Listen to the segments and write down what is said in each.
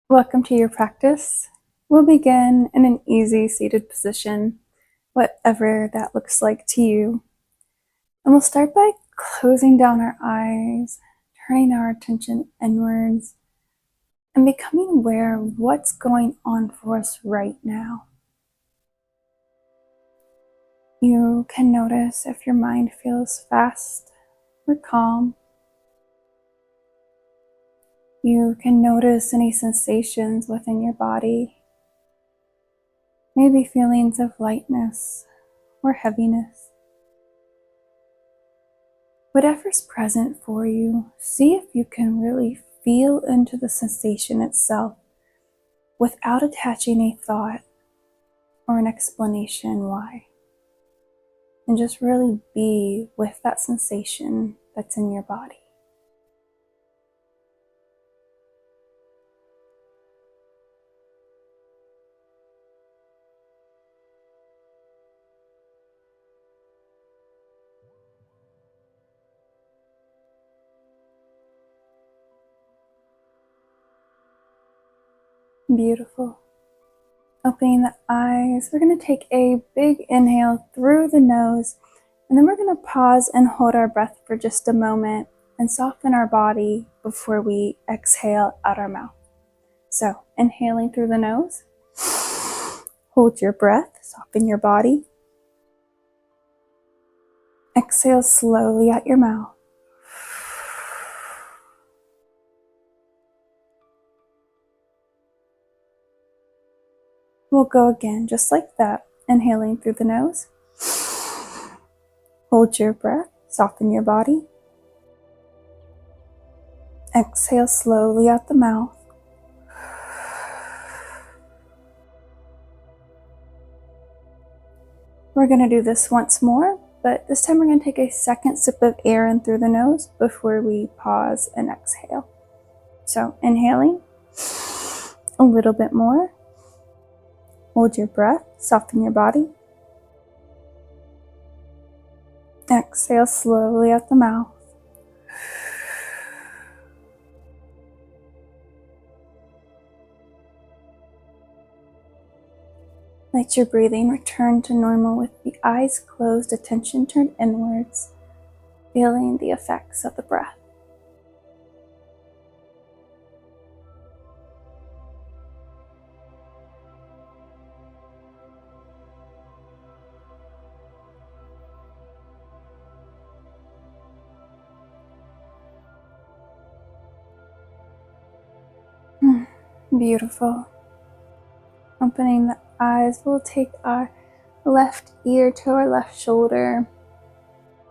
Welcome to your practice. We'll begin in an easy seated position, whatever that looks like to you. And we'll start by closing down our eyes, turning our attention inwards, and becoming aware of what's going on for us right now. You can notice if your mind feels fast or calm. You can notice any sensations within your body, maybe feelings of lightness or heaviness. Whatever's present for you, see if you can really feel into the sensation itself without attaching a thought or an explanation why. And just really be with that sensation that's in your body. Beautiful. Opening the eyes, we're going to take a big inhale through the nose, and then we're going to pause and hold our breath for just a moment and soften our body before we exhale out our mouth. So, inhaling through the nose, hold your breath, soften your body. Exhale slowly out your mouth. We'll go again, just like that. Inhaling through the nose. Hold your breath, soften your body. Exhale slowly out the mouth. We're going to do this once more, but this time we're going to take a second sip of air in through the nose before we pause and exhale. So inhaling, a little bit more. Hold your breath, soften your body. Exhale slowly out the mouth. Let your breathing return to normal with the eyes closed, attention turned inwards, feeling the effects of the breath. Beautiful. Opening the eyes, we'll take our left ear to our left shoulder,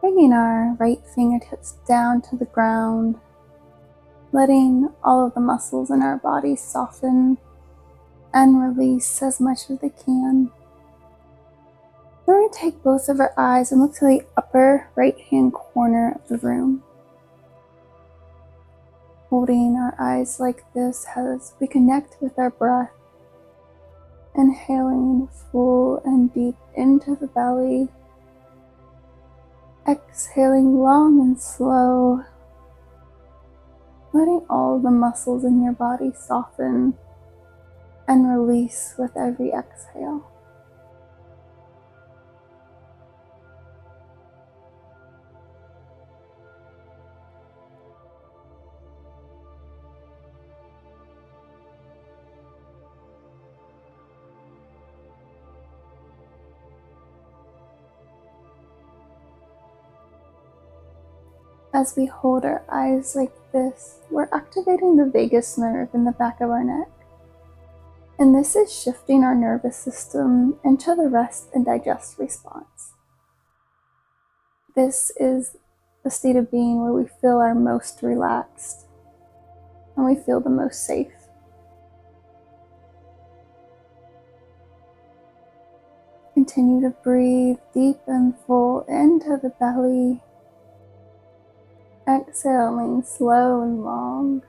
bringing our right fingertips down to the ground, letting all of the muscles in our body soften and release as much as they can. Then we're going to take both of our eyes and look to the upper right-hand corner of the room. Holding our eyes like this as we connect with our breath. Inhaling full and deep into the belly. Exhaling long and slow. Letting all the muscles in your body soften and release with every exhale. As we hold our eyes like this, we're activating the vagus nerve in the back of our neck. And this is shifting our nervous system into the rest and digest response. This is the state of being where we feel our most relaxed and we feel the most safe. Continue to breathe deep and full into the belly. Exhaling slow and long.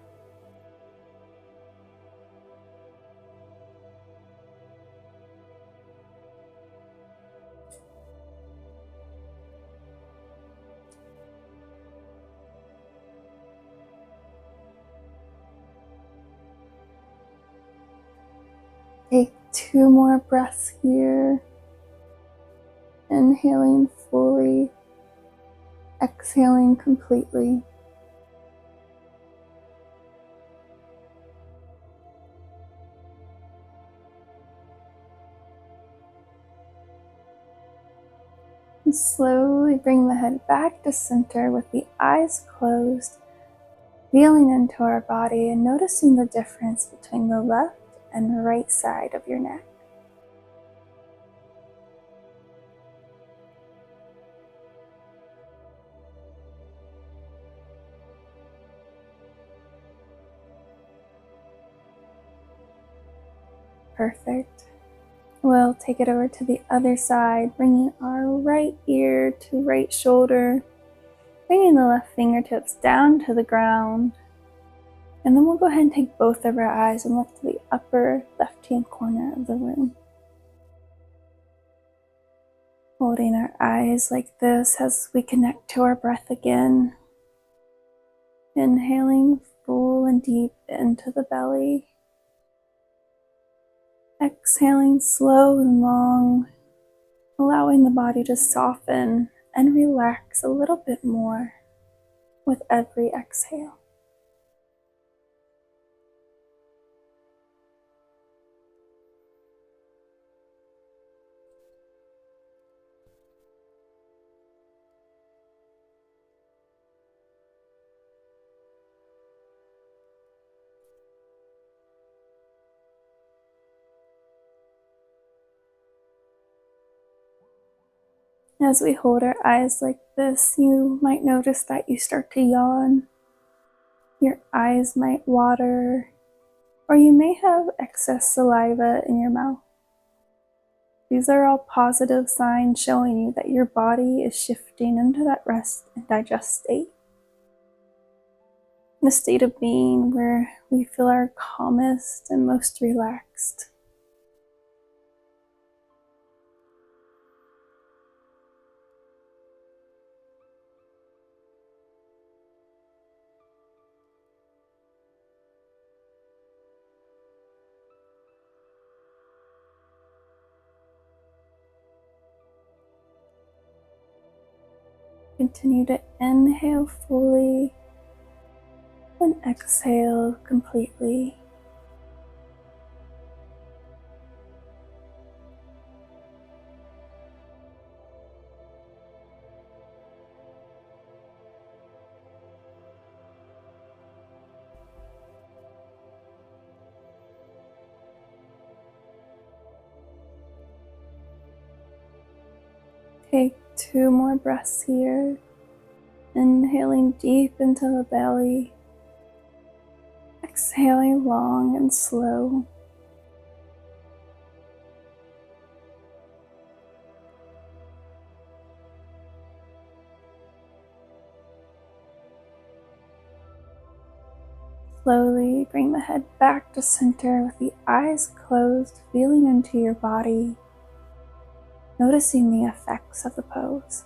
Take 2 more breaths here. Inhaling fully, exhaling completely. And slowly bring the head back to center with the eyes closed, feeling into our body and noticing the difference between the left and right side of your neck. Perfect. We'll take it over to the other side, bringing our right ear to right shoulder, bringing the left fingertips down to the ground. And then we'll go ahead and take both of our eyes and look to the upper left-hand corner of the room. Holding our eyes like this as we connect to our breath again. Inhaling full and deep into the belly. Exhaling slow and long, allowing the body to soften and relax a little bit more with every exhale. As we hold our eyes like this, you might notice that you start to yawn. Your eyes might water, or you may have excess saliva in your mouth. These are all positive signs showing you that your body is shifting into that rest and digest state. In a state of being where we feel our calmest and most relaxed. Continue to inhale fully and exhale completely. Take 2 more breaths here. Inhaling deep into the belly. Exhaling long and slow. Slowly bring the head back to center with the eyes closed, feeling into your body, noticing the effects of the pose.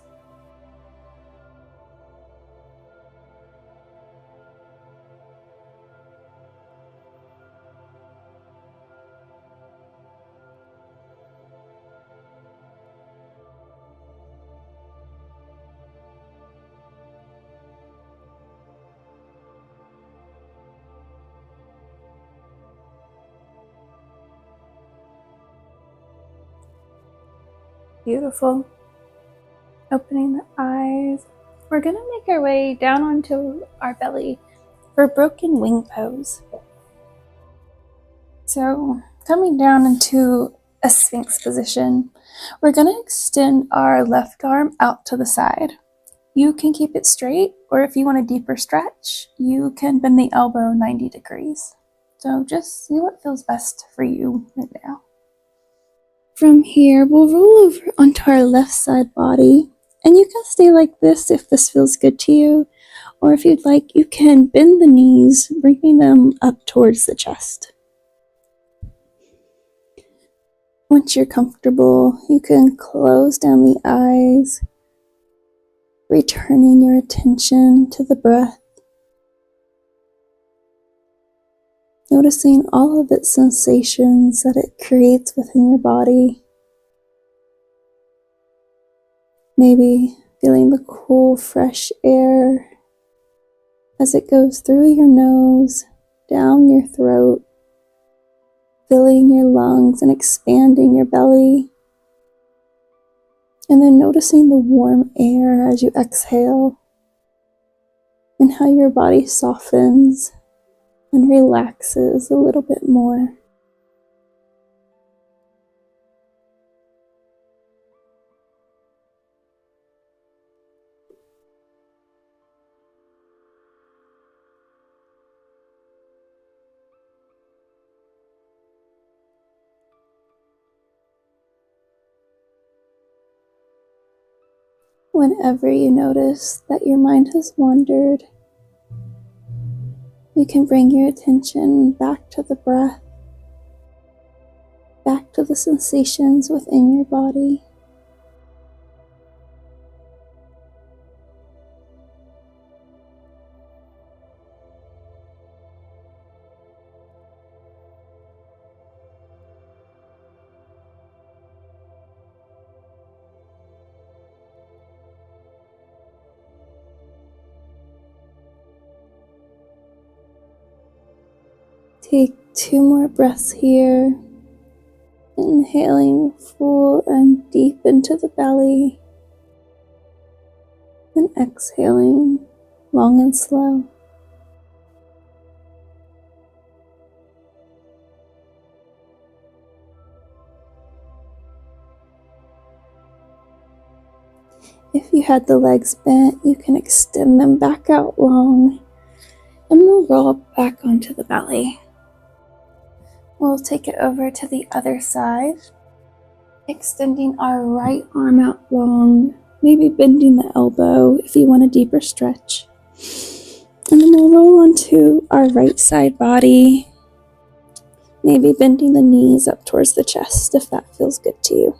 Beautiful. Opening the eyes. We're going to make our way down onto our belly for broken wing pose. So coming down into a sphinx position, we're going to extend our left arm out to the side. You can keep it straight, or if you want a deeper stretch, you can bend the elbow 90 degrees. So just see what feels best for you right now. From here, we'll roll over onto our left side body, and you can stay like this if this feels good to you, or if you'd like, you can bend the knees, bringing them up towards the chest. Once you're comfortable, you can close down the eyes, returning your attention to the breath. noticing all of its sensations that it creates within your body. Maybe feeling the cool, fresh air as it goes through your nose, down your throat, filling your lungs and expanding your belly. And then noticing the warm air as you exhale and how your body softens and relaxes a little bit more. Whenever you notice that your mind has wandered, you can bring your attention back to the breath, back to the sensations within your body. Take 2 more breaths here, inhaling full and deep into the belly, and exhaling long and slow. If you had the legs bent, you can extend them back out long, and we'll roll back onto the belly. We'll take it over to the other side, extending our right arm out long, maybe bending the elbow if you want a deeper stretch. And then we'll roll onto our right side body, maybe bending the knees up towards the chest if that feels good to you.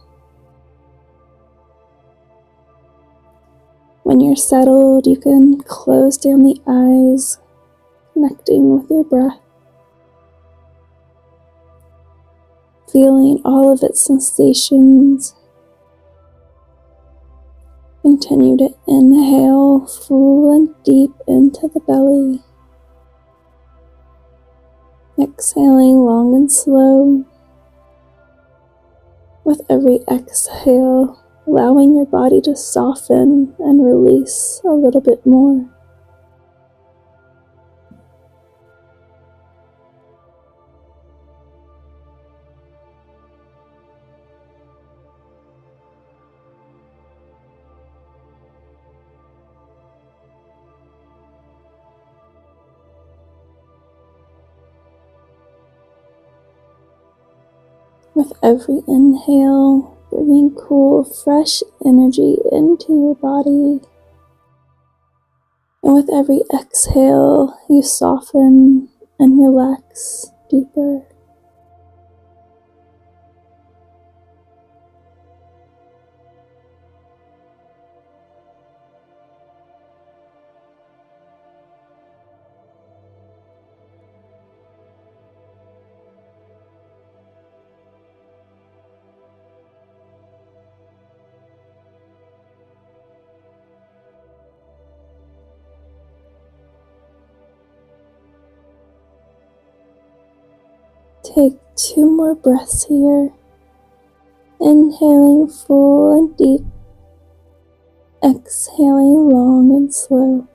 When you're settled, you can close down the eyes, connecting with your breath, feeling all of its sensations. Continue to inhale full and deep into the belly, exhaling long and slow. With every exhale, allowing your body to soften and release a little bit more. With every inhale, bringing cool, fresh energy into your body. And with every exhale, you soften and relax deeper. Take 2 more breaths here, inhaling full and deep, exhaling long and slow.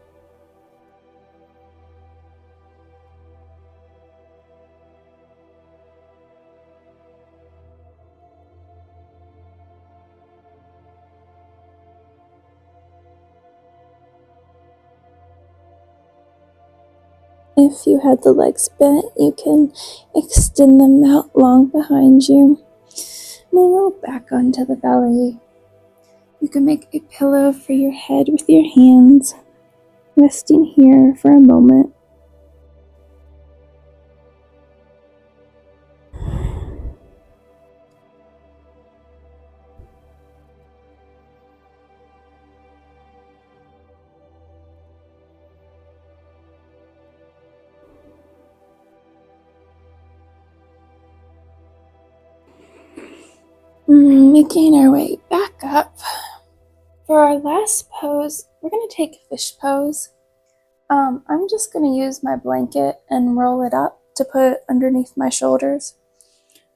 If you had the legs bent, you can extend them out long behind you. We'll roll back onto the belly. You can make a pillow for your head with your hands, resting here for a moment. Making our way back up. For our last pose, we're going to take fish pose. I'm just going to use my blanket and roll it up to put underneath my shoulders.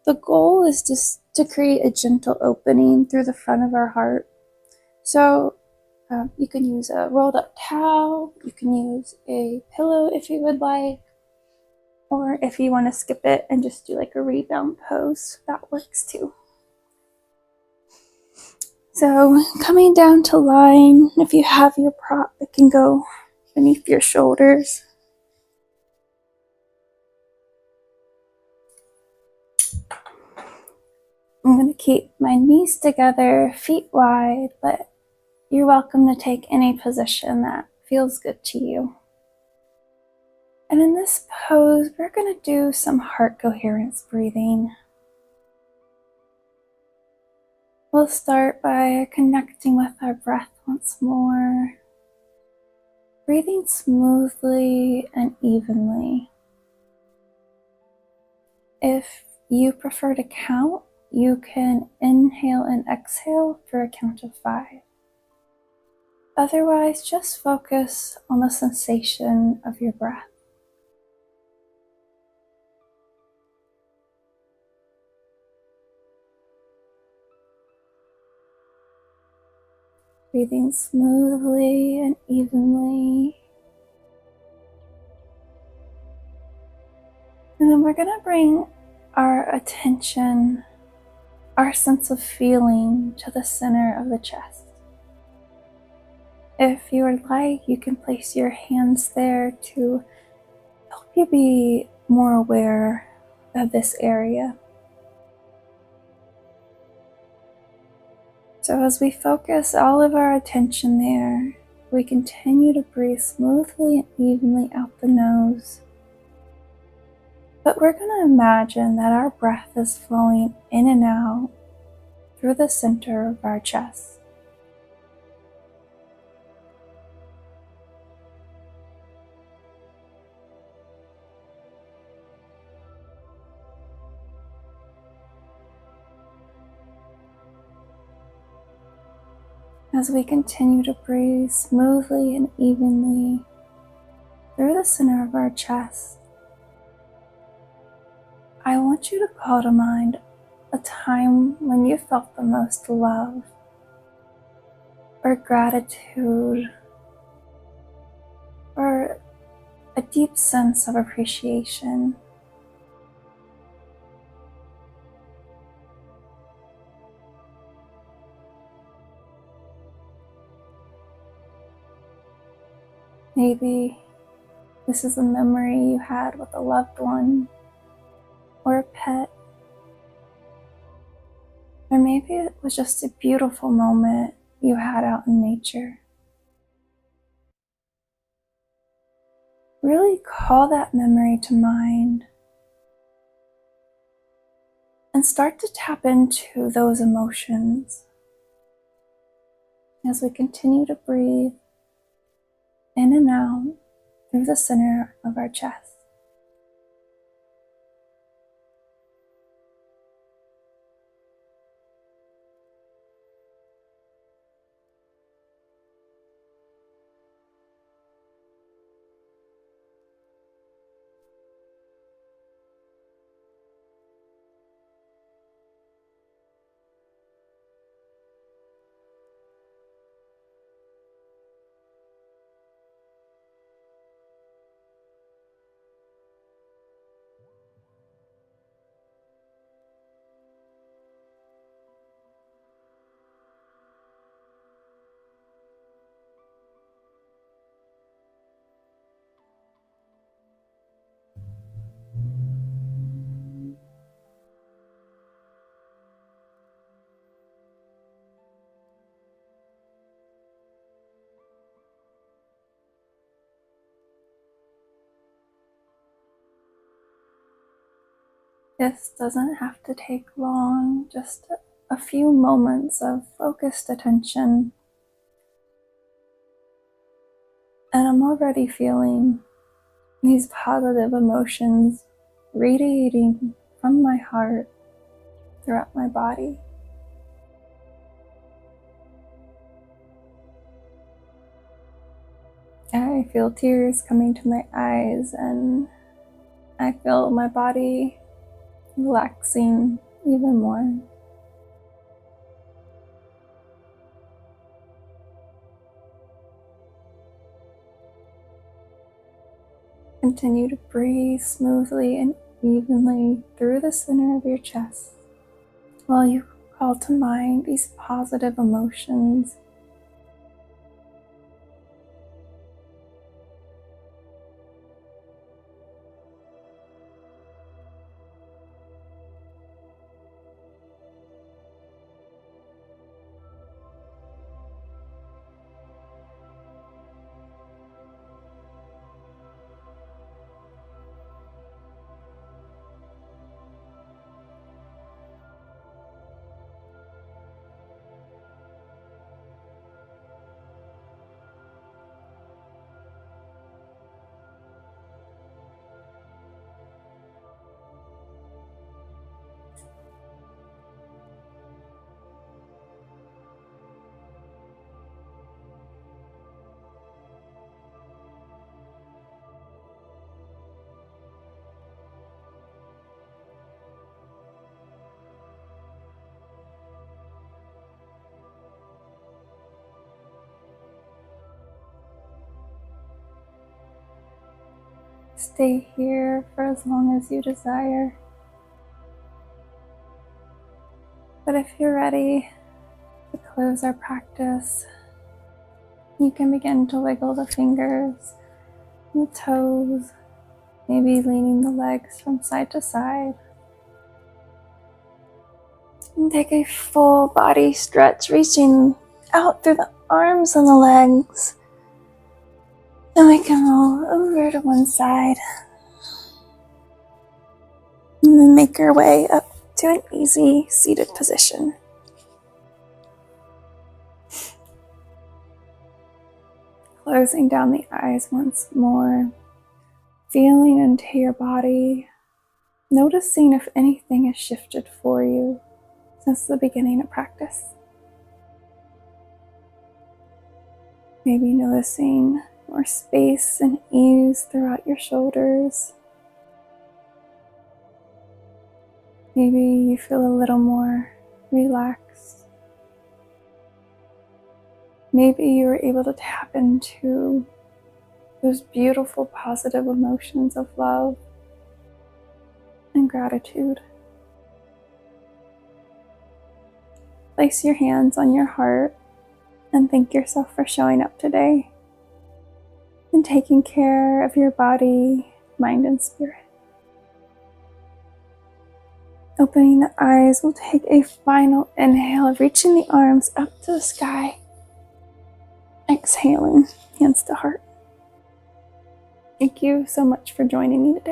The goal is just to create a gentle opening through the front of our heart. So you can use a rolled up towel, you can use a pillow if you would like, or if you want to skip it and just do like a rebound pose, that works too. So coming down to line, if you have your prop, it can go beneath your shoulders. I'm going to keep my knees together, feet wide, but you're welcome to take any position that feels good to you. And in this pose, we're going to do some heart coherence breathing. We'll start by connecting with our breath once more, breathing smoothly and evenly. If you prefer to count, you can inhale and exhale for a count of 5. Otherwise, just focus on the sensation of your breath. Breathing smoothly and evenly. And then we're going to bring our attention, our sense of feeling, to the center of the chest. If you would like, you can place your hands there to help you be more aware of this area. So as we focus all of our attention there, we continue to breathe smoothly and evenly out the nose. But we're going to imagine that our breath is flowing in and out through the center of our chest. As we continue to breathe smoothly and evenly through the center of our chest, I want you to call to mind a time when you felt the most love or gratitude or a deep sense of appreciation. Maybe this is a memory you had with a loved one or a pet, or maybe it was just a beautiful moment you had out in nature. Really call that memory to mind and start to tap into those emotions as we continue to breathe in and out through the center of our chest. This doesn't have to take long, just a few moments of focused attention. And I'm already feeling these positive emotions radiating from my heart throughout my body. I feel tears coming to my eyes, and I feel my body relaxing even more. Continue to breathe smoothly and evenly through the center of your chest while you call to mind these positive emotions. Stay here for as long as you desire. But if you're ready to close our practice, you can begin to wiggle the fingers, the toes, maybe leaning the legs from side to side. And take a full body stretch, reaching out through the arms and the legs. Then we can roll over to one side. And then make our way up to an easy seated position. Closing down the eyes once more. Feeling into your body. Noticing if anything has shifted for you since the beginning of practice. Maybe noticing more space and ease throughout your shoulders. Maybe you feel a little more relaxed. Maybe you were able to tap into those beautiful positive emotions of love and gratitude. Place your hands on your heart and thank yourself for showing up today and taking care of your body, mind, and spirit. Opening the eyes, we'll take a final inhale, reaching the arms up to the sky. Exhaling, hands to heart. Thank you so much for joining me today.